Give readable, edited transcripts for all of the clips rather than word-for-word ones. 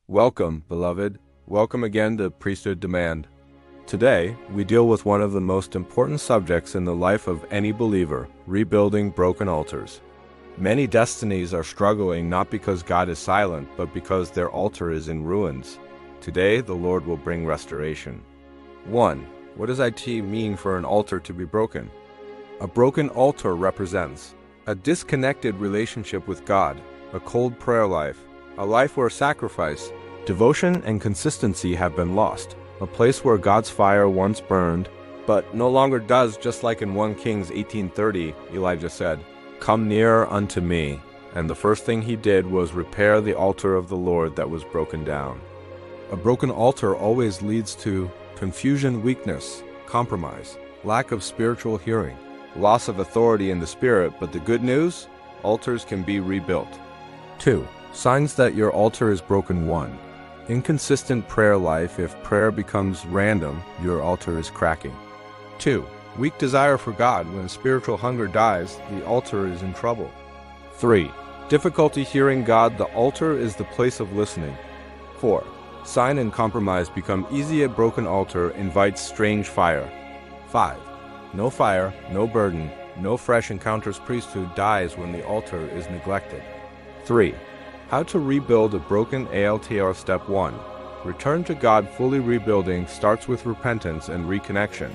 Welcome, beloved. Welcome again to Priesthood Demand. Today, we deal with one of the most important subjects in the life of any believer, rebuilding broken altars. Many destinies are struggling not because God is silent, but because their altar is in ruins. Today, the Lord will bring restoration. 1. What does it mean for an altar to be broken? A broken altar represents a disconnected relationship with God, a cold prayer life, a life where sacrifice, devotion, and consistency have been lost, a place where God's fire once burned, but no longer does, just like in 1 Kings 18:30, Elijah said, "Come near unto me." And the first thing he did was repair the altar of the Lord that was broken down. A broken altar always leads to confusion, weakness, compromise, lack of spiritual hearing, loss of authority in the spirit, but the good news, altars can be rebuilt. 2. Signs that your altar is broken. 1. Inconsistent prayer life. If prayer becomes random, your altar is cracking. 2. Weak desire for God. When spiritual hunger dies, the altar is in trouble. 3. Difficulty hearing God. The altar is the place of listening. 4. Sign and compromise become easy. A broken altar invites strange fire. 5. No fire, no burden, no fresh encounters. Priesthood dies when the altar is neglected. 3. How to rebuild a broken altar. Step 1. Return to God. Fully rebuilding starts with repentance and reconnection.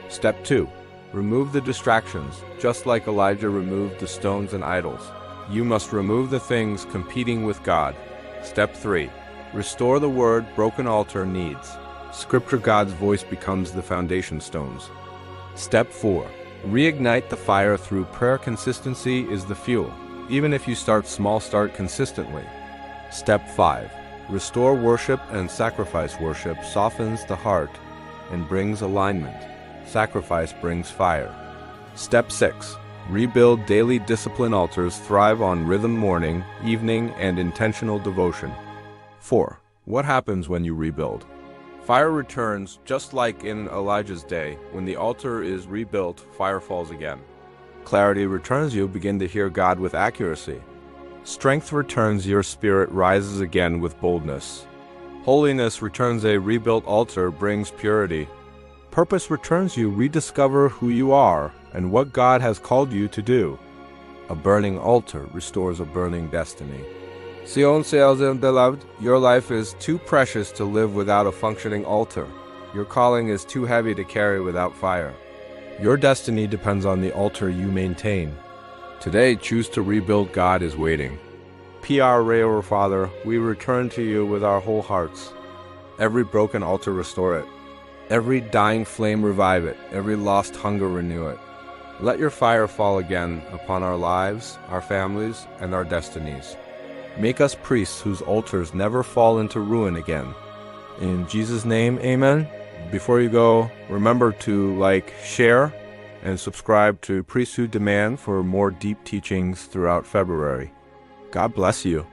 Step 2. Remove the distractions. Just like Elijah removed the stones and idols, you must remove the things competing with God. Step 3. Restore the word broken altar needs. Scripture. God's voice becomes the foundation stones. Step 4. Reignite the fire through prayer. Consistency is the fuel. Even if you start small, start consistently. Step 5. Restore worship and sacrifice. Worship softens the heart and brings alignment. Sacrifice brings fire. Step 6. Rebuild daily discipline. Altars thrive on rhythm, morning, evening, and intentional devotion. 4. What happens when you rebuild? Fire returns, just like in Elijah's day. When the altar is rebuilt, fire falls again. Clarity returns. You begin to hear God with accuracy. Strength returns. Your spirit rises again with boldness. Holiness returns. A rebuilt altar brings purity. Purpose returns. You rediscover who you are and what God has called you to do. A burning altar restores a burning destiny. Sion says, beloved, your life is too precious to live without a functioning altar. Your calling is too heavy to carry without fire. Your destiny depends on the altar you maintain. Today, choose to rebuild. God is waiting. Our Father, we return to you with our whole hearts. Every broken altar, restore it. Every dying flame, revive it. Every lost hunger, renew it. Let your fire fall again upon our lives, our families, and our destinies. Make us priests whose altars never fall into ruin again. In Jesus' name, amen. Before you go, remember to like, share, and subscribe to Priesthood Demand for more deep teachings throughout February. God bless you.